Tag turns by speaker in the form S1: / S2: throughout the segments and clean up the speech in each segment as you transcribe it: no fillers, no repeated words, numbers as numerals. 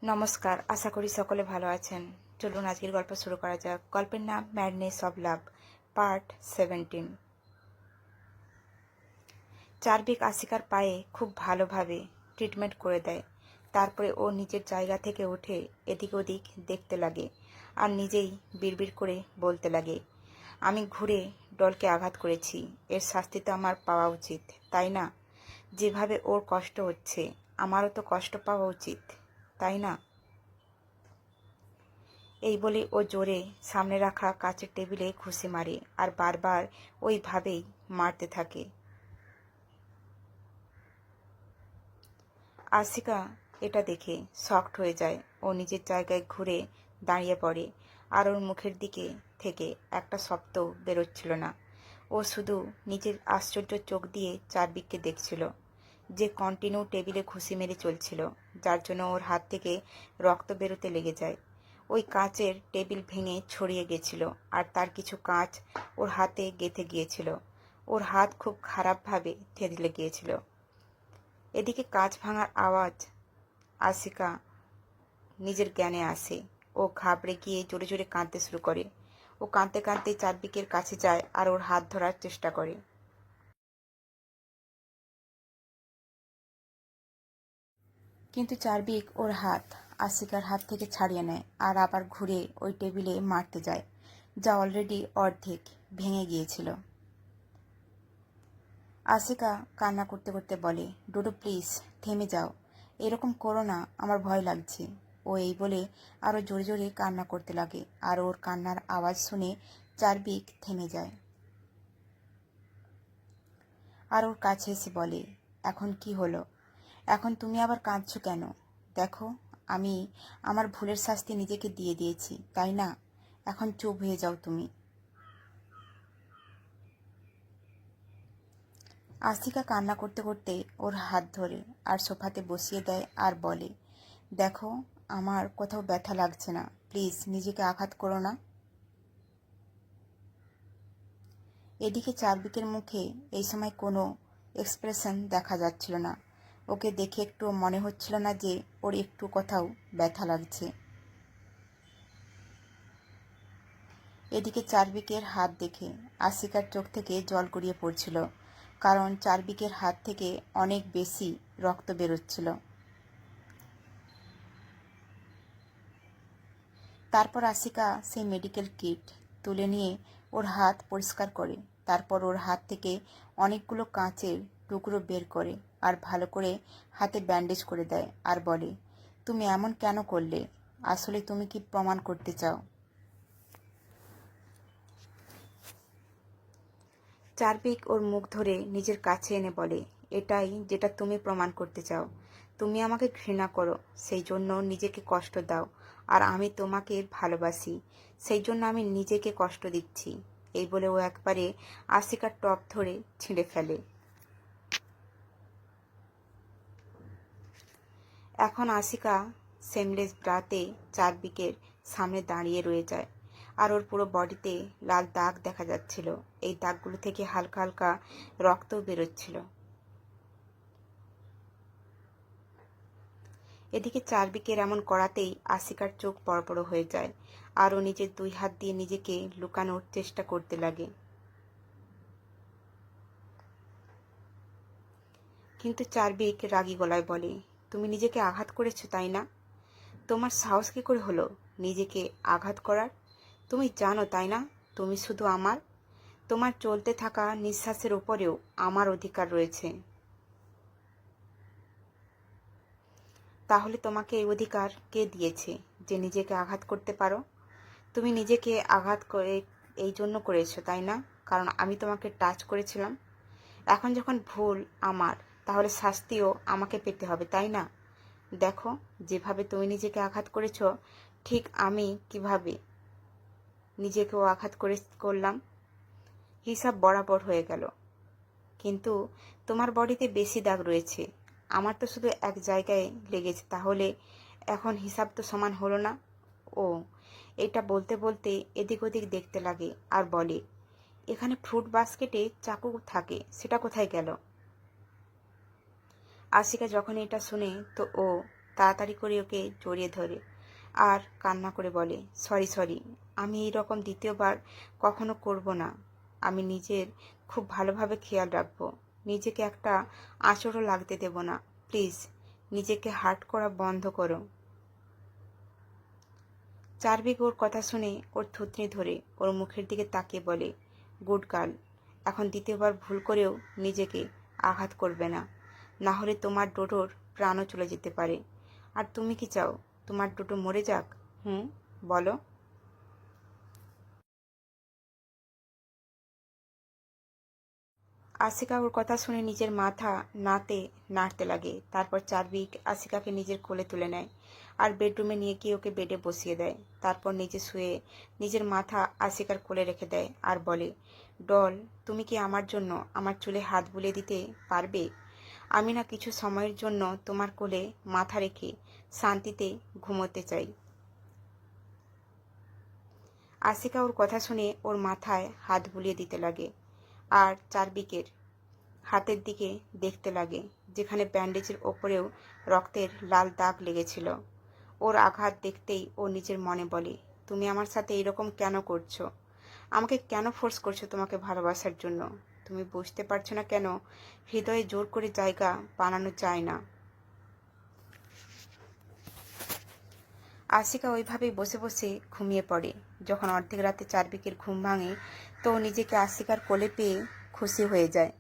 S1: নমস্কার, আশা করি সকলে ভালো আছেন। চলুন আজকের গল্প শুরু করা যাক। গল্পের নাম ম্যাডনেস অব লাভ, পার্ট 17। চার্ভিক আশিকার পায়ে খুব ভালোভাবে ট্রিটমেন্ট করে দেয়। তারপরে ও নিজের জায়গা থেকে উঠে এদিক ওদিক দেখতে লাগে আর নিজেই বিড়বিড় করে বলতে লাগে, আমি ঘুরে ডলকে আঘাত করেছি, এর শাস্তি তো আমার পাওয়া উচিত, তাই না? যেভাবে ওর কষ্ট হচ্ছে আমারও তো কষ্ট পাওয়া উচিত, তাই না? এই বলে ও জোরে সামনে রাখা কাচের টেবিলে ঘুষি মারে আর বারবার ওইভাবেই মারতে থাকে। আশিকা এটা দেখে শকড হয়ে যায়। ও নিজের জায়গায় ঘুরে দাঁড়িয়ে পড়ে আর ওর মুখের দিকে থেকে একটা শব্দও বেরোচ্ছিল না। ও শুধু নিজের আশ্চর্য চোখ দিয়ে চারদিককে দেখছিল, যে কন্টিনিউ টেবিলে ঘুষি মেরে চলছিল, যার জন্য ওর হাত থেকে রক্ত বেরোতে লেগে যায়। ওই কাচের টেবিল ভেঙে ছড়িয়ে গেছিল আর তার কিছু কাঁচ ওর হাতে গেঁথে গিয়েছিল। ওর হাত খুব খারাপভাবে থেতলে গিয়েছিল। এদিকে কাঁচ ভাঙার আওয়াজ আশিকা নিজের জ্ঞানে আসে। ও ঘাবড়ে গিয়ে জোরে জোরে কাঁদতে শুরু করে। ও কাঁদতে কাঁদতে চারদিকের কাছে যায় আর ওর হাত ধরার চেষ্টা করে। কিন্তু চার্ভিক ওর হাত আশিকার হাত থেকে ছাড়িয়ে নেয় আর আবার ঘুরে ওই টেবিলে মারতে যায়, যা অলরেডি অর্ধেক ভেঙে গিয়েছিল। আশিকা কান্না করতে করতে বলে, ডোডো প্লিজ থেমে যাও, এরকম করো না, আমার ভয় লাগছে। ও এই বলে আরও জোরে জোরে কান্না করতে লাগে আর ওর কান্নার আওয়াজ শুনে চার্ভিক থেমে যায় আর ওর কাছে এসে বলে, এখন কি হলো? এখন তুমি আবার কাঁদছো কেন? দেখো, আমি আমার ভুলের শাস্তি নিজেকে দিয়ে দিয়েছি, তাই না? এখন চুপ হয়ে যাও তুমি। আশিকা কান্না করতে করতে ওর হাত ধরে আর সোফাতে বসিয়ে দেয় আর বলে, দেখো, আমার কোথাও ব্যথা লাগছে না, প্লিজ নিজেকে আঘাত করো না। এদিকে চারদিকের মুখে এই সময় কোনো এক্সপ্রেশন দেখা যাচ্ছিল না। ওকে দেখে একটুও মনে হচ্ছিল না যে ওর একটু কোথাও ব্যথা লাগছে। এদিকে চারদিকের হাত দেখে আশিকার চোখ থেকে জল গড়িয়ে পড়ছিল, কারণ চারদিকের হাত থেকে অনেক বেশি রক্ত বেরোচ্ছিল। তারপর আশিকা সেই মেডিকেল কিট তুলে নিয়ে ওর হাত পরিষ্কার করে, তারপর ওর হাত থেকে অনেকগুলো কাঁচের টুকরো বের করে আর ভালো করে হাতে ব্যান্ডেজ করে দেয় আর বলে, তুমি এমন কেন করলে? আসলে তুমি কি প্রমাণ করতে চাও? চার্ভিক ওর মুখ ধরে নিজের কাছে এনে বলে, এটাই যেটা তুমি প্রমাণ করতে চাও। তুমি আমাকে ঘৃণা করো, সেই জন্য নিজেকে কষ্ট দাও, আর আমি তোমাকে ভালোবাসি, সেই জন্য আমি নিজেকে কষ্ট দিচ্ছি। এই বলে ও একবারে আশিকার টপ ধরে ছিঁড়ে ফেলে। এখন আশিকা সেমলেস ব্রাতে চারদিকের সামনে দাঁড়িয়ে রয়ে যায় আর ওর পুরো বডিতে লাল দাগ দেখা যাচ্ছিল। এই দাগগুলো থেকে হালকা হালকা রক্তও বেরোচ্ছিল। এদিকে চারদিকের এমন করাতেই আশিকার চোখ বড় বড় হয়ে যায় আর ও নিজের দুই হাত দিয়ে নিজেকে লুকানোর চেষ্টা করতে লাগে। কিন্তু চার্ভিক রাগী গলায় বলে, তুমি নিজেকে আঘাত করেছো, তাই না? তোমার সাহস কী করে হলো নিজেকে আঘাত করার? তুমি জানো, তাই না, তুমি শুধু আমার। তোমার চলতে থাকা নিঃশ্বাসের উপরেও আমার অধিকার রয়েছে। তাহলে তোমাকে এই অধিকার কে দিয়েছে যে নিজেকে আঘাত করতে পারো? তুমি নিজেকে আঘাত করে এই জন্য করেছো, তাই না? কারণ আমি তোমাকে টাচ করেছিলাম। এখন যখন ভুল আমার, তাহলে শাস্তিও আমাকে পেতে হবে, তাই না? দেখো, যেভাবে তুমি নিজেকে আঘাত করেছো, ঠিক আমি কিভাবে নিজেকেও আঘাত করলাম। হিসাব বরাবর হয়ে গেল। কিন্তু তোমার বডিতে বেশি দাগ রয়েছে, আমার তো শুধু এক জায়গায় লেগেছে, তাহলে এখন হিসাব তো সমান হলো না। ও এটা বলতে বলতে এদিক ওদিক দেখতে লাগে আর বলে, এখানে ফ্রুট বাস্কেটে চাকু থাকে, সেটা কোথায় গেল? আশিকা যখন এটা শুনে তো ও তাড়াতাড়ি করে ওকে জড়িয়ে ধরে আর কান্না করে বলে, সরি সরি, আমি এই রকম দ্বিতীয়বার কখনো করব না। আমি নিজের খুব ভালোভাবে খেয়াল রাখবো। নিজেকে একটা আঁচড়ও লাগতে দেব না। প্লিজ নিজেকে হার্ট করা বন্ধ করো। চার্ভিক ওর কথা শুনে ওর থুতনি ধরে ওর মুখের দিকে তাকিয়ে বলে, গুড গার্ল, এখন দ্বিতীয়বার ভুল করেও নিজেকে আঘাত করবে না, না হলে তোমার ডোডোর প্রাণও চলে যেতে পারে। আর তুমি কি চাও তোমার ডোডো মরে যাক? বলো। আশিকা ওর কথা শুনে নিজের মাথা নাড়তে লাগে। তারপর চার্ভিক আশিকাকে নিজের কোলে তুলে নেয় আর বেডরুমে নিয়ে গিয়ে ওকে বেডে বসিয়ে দেয়। তারপর নিজে শুয়ে নিজের মাথা আশিকার কোলে রেখে দেয় আর বলে, ডল, তুমি কি আমার জন্য আমার চুলে হাত বুলিয়ে দিতে পারবে? আমি না কিছু সময়ের জন্য তোমার কোলে মাথা রেখে শান্তিতে ঘুমোতে চাই। আশিকা ওর কথা শুনে ওর মাথায় হাত বুলিয়ে দিতে লাগে আর চার্ভিকের হাতের দিকে দেখতে লাগে, যেখানে ব্যান্ডেজের ওপরেও রক্তের লাল দাগ লেগেছিল। ওর আঘাত দেখতেই ও নিজের মনে বলে, তুমি আমার সাথে এরকম কেন করছো? আমাকে কেন ফোর্স করছো তোমাকে ভালোবাসার জন্য? তুমি বুঝতে পারছো না কেন হৃদয়ে জোর করে জায়গা বানানো যায় না? আশিকা ওইভাবেই বসে বসে ঘুমিয়ে পড়ে। যখন অর্ধেক রাতে চার্ভিকের ঘুম ভাঙে তো নিজেকে আশিকার কোলে পেয়ে খুশি হয়ে যায়।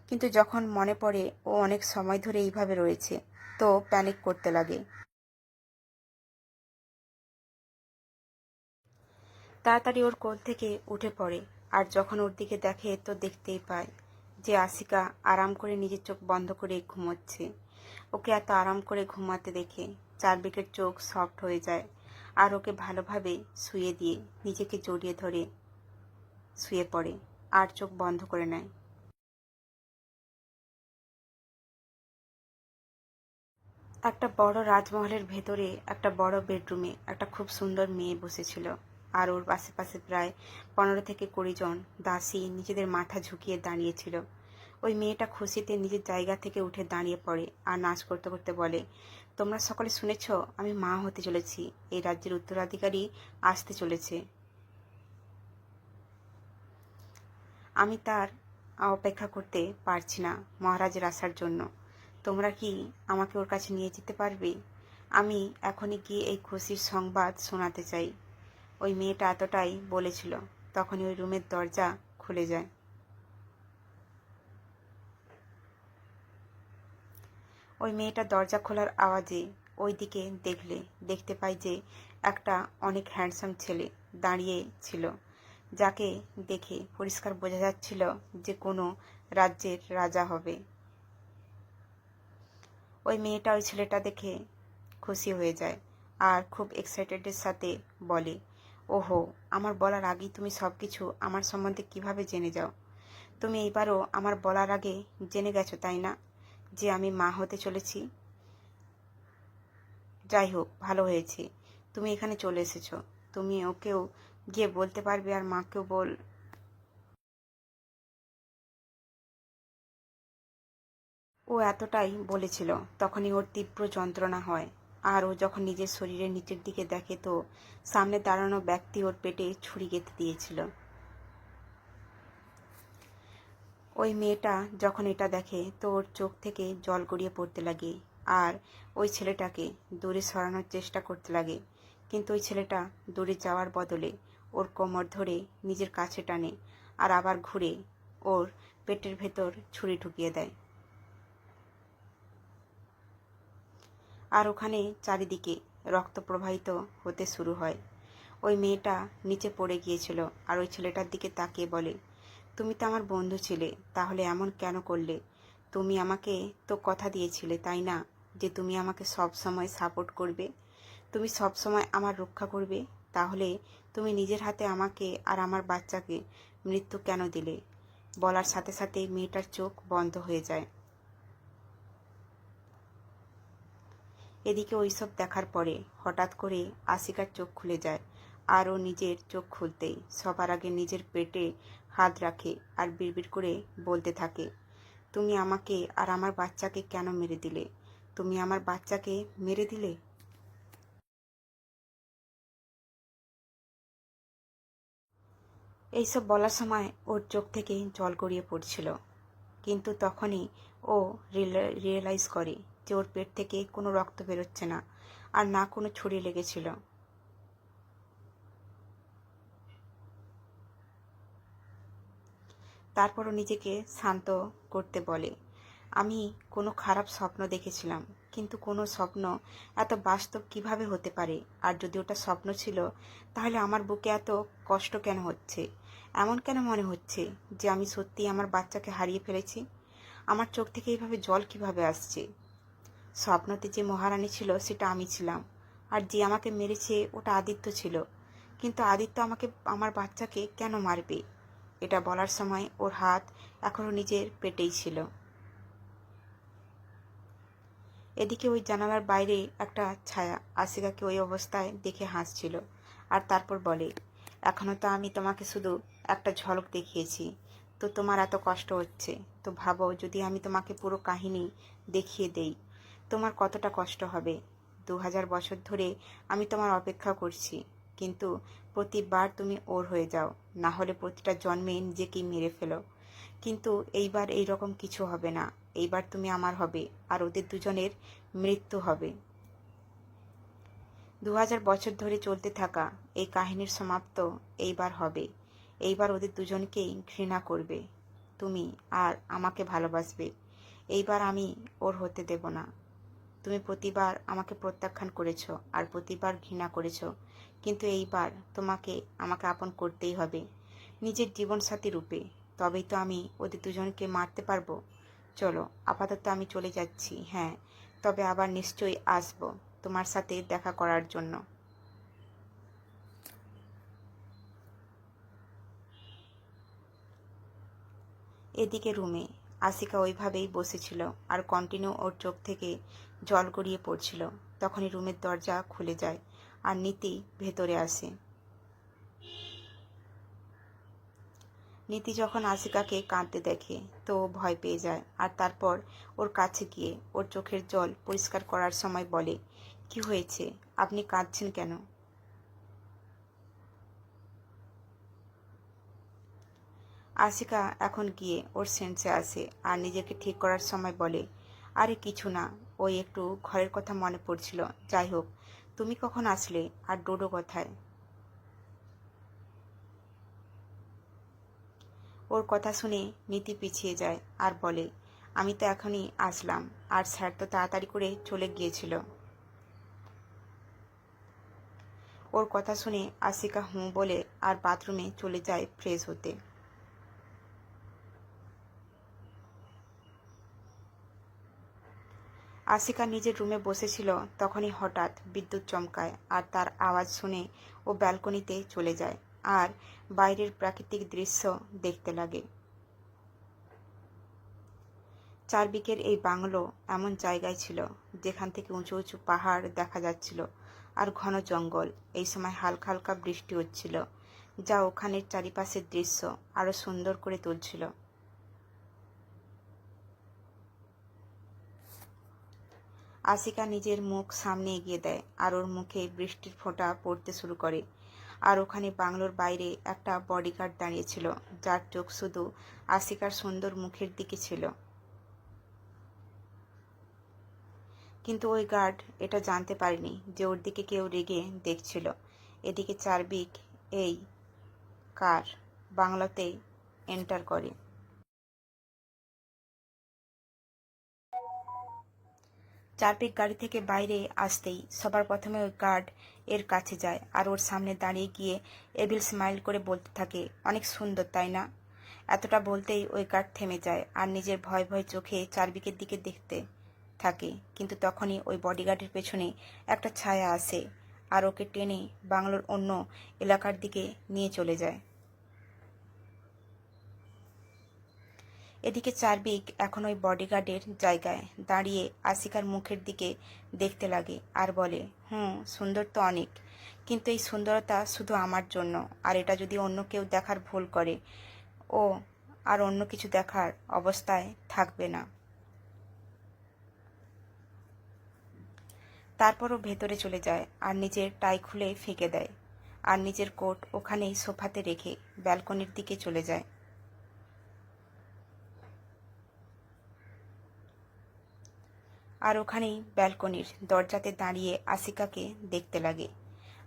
S1: কিন্তু যখন মনে পড়ে ও অনেক সময় ধরে এইভাবে রয়েছে তো প্যানিক করতে লাগে। তাড়াতাড়ি ওর কোল থেকে উঠে পড়ে আর যখন ওর দিকে দেখে তো দেখতেই পায় যে আশিকা আরাম করে নিজের চোখ বন্ধ করে ঘুমোচ্ছে। ওকে এত আরাম করে ঘুমাতে দেখে চার্ভিকের চোখ সফট হয়ে যায় আর ওকে ভালোভাবে শুয়ে দিয়ে নিজেকে জড়িয়ে ধরে শুয়ে পড়ে আর চোখ বন্ধ করে নেয়। একটা বড় রাজমহলের ভেতরে একটা বড় বেডরুমে একটা খুব সুন্দর মেয়ে বসেছিল আর ওর আশেপাশে প্রায় 15 থেকে 20 জন দাসী নিজেদের মাথা ঝুঁকিয়ে দাঁড়িয়েছিল। ওই মেয়েটা খুশিতে নিজের জায়গা থেকে উঠে দাঁড়িয়ে পড়ে আর নাচ করতে করতে বলে, তোমরা সকলে শুনেছ, আমি মা হতে চলেছি। এই রাজ্যের উত্তরাধিকারী আসতে চলেছে। আমি তার অপেক্ষা করতে পারছি না মহারাজের আসার জন্য। তোমরা কি আমাকে ওর কাছে নিয়ে যেতে পারবে? আমি এখনই গিয়ে এই খুশির সংবাদ শোনাতে চাই। ওই মেয়েটা এতটাই বলেছিল তখনই ওই রুমের দরজা খুলে যায়। ওই মেয়েটা দরজা খোলার আওয়াজে ওই দিকে দেখতে পাই যে একটা অনেক হ্যান্ডসাম ছেলে দাঁড়িয়ে ছিল, যাকে দেখে পরিষ্কার বোঝা যাচ্ছিল যে কোনো রাজ্যের রাজা হবে। ওই মেয়েটা ওই ছেলেটা দেখে খুশি হয়ে যায় আর খুব এক্সাইটেডের সাথে বলে, ওহো, আমার বলার আগেই তুমি সব কিছু আমার সম্বন্ধে কিভাবে জেনে যাও? তুমি এইবারও আমার বলার আগে জেনে গেছো, তাই না, যে আমি মা হতে চলেছি? যাই হোক, ভালো হয়েছে তুমি এখানে চলে এসেছো। তুমি ওকেও গিয়ে বলতে পারবে আর মাকেও বল। ও এতটাই বলেছিল তখনই ওর তীব্র যন্ত্রণা হয় আর ও যখন নিজের শরীরের নিচের দিকে দেখে তো সামনে দাঁড়ানো ব্যক্তি ওর পেটে ছুরি গেঁথে দিয়েছিল। ওই মেয়েটা যখন এটা দেখে তো ওর চোখ থেকে জল গড়িয়ে পড়তে লাগে আর ওই ছেলেটাকে দূরে সরানোর চেষ্টা করতে লাগে। কিন্তু ওই ছেলেটা দূরে যাওয়ার বদলে ওর কোমর ধরে নিজের কাছে টানে আর আবার ঘুরে ওর পেটের ভেতর ছুরি ঢুকিয়ে দেয়। আর ওখানে চারিদিকে রক্ত প্রবাহিত হতে শুরু হয়। ওই মেয়েটা নিচে পড়ে গিয়েছিল আর ওই ছেলেটার দিকে তাকিয়ে বলে, তুমি তো আমার বন্ধু ছিলে, তাহলে এমন কেন করলে? তুমি আমাকে তো কথা দিয়েছিলে, তাই না, যে তুমি আমাকে সব সময় সাপোর্ট করবে, তুমি সব সময় আমার রক্ষা করবে। তাহলে তুমি নিজের হাতে আমাকে আর আমার বাচ্চাকে মৃত্যু কেন দিলে? বলার সাথে সাথে মেয়েটার চোখ বন্ধ হয়ে যায়। এদিকে ওইসব দেখার পরে হঠাৎ করে আশিকার চোখ খুলে যায় আর ও নিজের চোখ খুলতেই সবার আগে নিজের পেটে হাত রাখে আর বিড়বিড় করে বলতে থাকে, তুমি আমাকে আর আমার বাচ্চাকে কেন মেরে দিলে? তুমি আমার বাচ্চাকে মেরে দিলে। এইসব বলার সময় ওর চোখ থেকে জল গড়িয়ে পড়ছিল, কিন্তু তখনই ও রিয়েলাইজ করে যে ওর পেট থেকে কোনো রক্ত বেরোচ্ছে না, আর না কোনো ছুরি লেগেছিল। তারপরও নিজেকে শান্ত করতে বলে, আমি কোনো খারাপ স্বপ্ন দেখেছিলাম, কিন্তু কোনো স্বপ্ন এত বাস্তব কিভাবে হতে পারে? আর যদি ওটা স্বপ্ন ছিল, তাহলে আমার বুকে এত কষ্ট কেন হচ্ছে? এমন কেন মনে হচ্ছে যে আমি সত্যিই আমার বাচ্চাকে হারিয়ে ফেলেছি? আমার চোখ থেকে এইভাবে জল কিভাবে আসছে? স্বপ্নতে যে মহারানী ছিল সেটা আমি ছিলাম, আর যে আমাকে মেরেছে ওটা আদিত্য ছিল। কিন্তু আদিত্য আমাকে, আমার বাচ্চাকে কেন মারবে? এটা বলার সময় ওর হাত এখনো নিজের পেটেই ছিল। এদিকে ওই জানালার বাইরে একটা ছায়া আশিকাকে ওই অবস্থায় দেখে হাসছিল, আর তারপর বলে, এখনো তো আমি তোমাকে শুধু একটা ঝলক দেখিয়েছি, তো তোমার এত কষ্ট হচ্ছে। তো ভাবো, যদি আমি তোমাকে পুরো কাহিনী দেখিয়ে দেই, তোমার কতটা কষ্ট হবে। 2000 বছর ধরে আমি তোমার অপেক্ষা করছি, কিন্তু প্রতিবার তুমি ওর হয়ে যাও, না হলে প্রতিটা জন্মে নিজেকেই মেরে ফেলো। কিন্তু এইবার এই রকম কিছু হবে না। এইবার তুমি আমার হবে, আর ওদের দুজনের মৃত্যু হবে। 2000 বছর ধরে চলতে থাকা এই কাহিনীর সমাপ্ত এইবার হবে। এইবার ওদের দুজনকেই ঘৃণা করবে তুমি, আর আমাকে ভালোবাসবে। এইবার আমি ওর হতে দেব না। তুমি প্রতিবার আমাকে প্রত্যাখ্যান করেছো, আর প্রতিবার ঘৃণা করেছো, কিন্তু এইবার তোমাকে আমাকে আপন করতেই হবে, নিজের জীবনসাথী রূপে। তবেই তো আমি ওদের দুজনকে মারতে পারবো। চলো, আপাতত আমি চলে যাচ্ছি। হ্যাঁ, তবে আবার নিশ্চয়ই আসবো তোমার সাথে দেখা করার জন্য। এদিকে রুমে আশিকা ওইভাবেই বসেছিল, আর কন্টিনিউ ওর চোখ থেকে জল গড়িয়ে পড়ছিল। তখনই রুমের দরজা খুলে যায়, আর নীতি ভেতরে আসে। নীতি যখন আশিকাকে কাঁদতে দেখে তো ও ভয় পেয়ে যায়, আর তারপর ওর কাছে গিয়ে ওর চোখের জল পরিষ্কার করার সময় বলে, কি হয়েছে? আপনি কাঁদছেন কেন? আশিকা এখন গিয়ে ওর সেন্সে আসে, আর নিজেকে ঠিক করার সময় বলে, আরে কিছু না, ওই একটু ঘরের কথা মনে পড়ছিল। যাই হোক, তুমি কখন আসলে? আর ডোডো কোথায়? ওর কথা শুনে নীতি পিছিয়ে যায় আর বলে, আমি তো এখনই আসলাম, আর স্যার তো তাড়াতাড়ি করে চলে গিয়েছিল। ওর কথা শুনে আশিকা হুঁ বলে আর বাথরুমে চলে যায় ফ্রেশ হতে। আশিকা নিজের রুমে বসেছিল, তখনই হঠাৎ বিদ্যুৎ চমকায়, আর তার আওয়াজ শুনে ও ব্যালকনিতে চলে যায় আর বাইরের প্রাকৃতিক দৃশ্য দেখতে লাগে। চারদিকের এই বাংলো এমন জায়গায় ছিল যেখান থেকে উঁচু উঁচু পাহাড় দেখা যাচ্ছিল, আর ঘন জঙ্গল। এই সময় হালকা হালকা বৃষ্টি হচ্ছিল, যা ওখানের চারিপাশের দৃশ্য আরো সুন্দর করে তুলছিল। আশিকা নিজের মুখ সামনে এগিয়ে দেয়, আর ওর মুখে বৃষ্টির ফোঁটা পড়তে শুরু করে। আর ওখানে বাংলোর বাইরে একটা বডিগার্ড দাঁড়িয়েছিল, যার চোখ শুধু আশিকার সুন্দর মুখের দিকে ছিল। কিন্তু ওই গার্ড এটা জানতে পারেনি যে ওর দিকে কেউ রেগে দেখছিল। এদিকে চার্ভিক এই কার বাংলাতে এন্টার করে। চার্ভিক গাড়ি থেকে বাইরে আসতেই সবার প্রথমে ওই গার্ড এর কাছে যায়, আর ওর সামনে দাঁড়িয়ে গিয়ে এভিল স্মাইল করে বলতে থাকে, অনেক সুন্দর তাই না? এতটা বলতেই ওই গার্ড থেমে যায়, আর নিজের ভয় ভয় চোখে চার্ভিকের দিকে দেখতে থাকে। কিন্তু তখনই ওই বডিগার্ডের পেছনে একটা ছায়া আসে, আর ওকে টেনে বাংলোর অন্য এলাকার দিকে নিয়ে চলে যায়। এদিকে চার্ভিক এখন ওই বডিগার্ডের জায়গায় দাঁড়িয়ে আশিকার মুখের দিকে দেখতে লাগে, আর বলে, সুন্দর তো অনেক, কিন্তু এই সুন্দরতা শুধু আমার জন্য, আর এটা যদি অন্য কেউ দেখার ভুল করে, ও আর অন্য কিছু দেখার অবস্থায় থাকবে না। তারপরও ভেতরে চলে যায় আর নিজের টাই খুলে ফেঁকে দেয় আর নিজের কোট ওখানেই সোফাতে রেখে ব্যালকনির দিকে চলে যায়। আর ওখানেই ব্যালকনির দরজাতে দাঁড়িয়ে আশিকাকে দেখতে লাগে।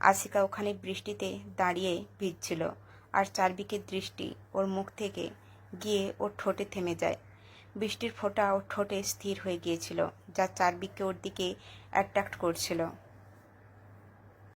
S1: আশিকা ওখানে বৃষ্টিতে দাঁড়িয়ে ভিজছিল আর চারদিকের দৃষ্টি ওর মুখ থেকে গিয়ে ওর ঠোঁটে থেমে যায়। বৃষ্টির ফোঁটা ওর ঠোঁটে স্থির হয়ে গিয়েছিল, যা চারদিকে ওর দিকে অ্যাট্রাক্ট করছিল।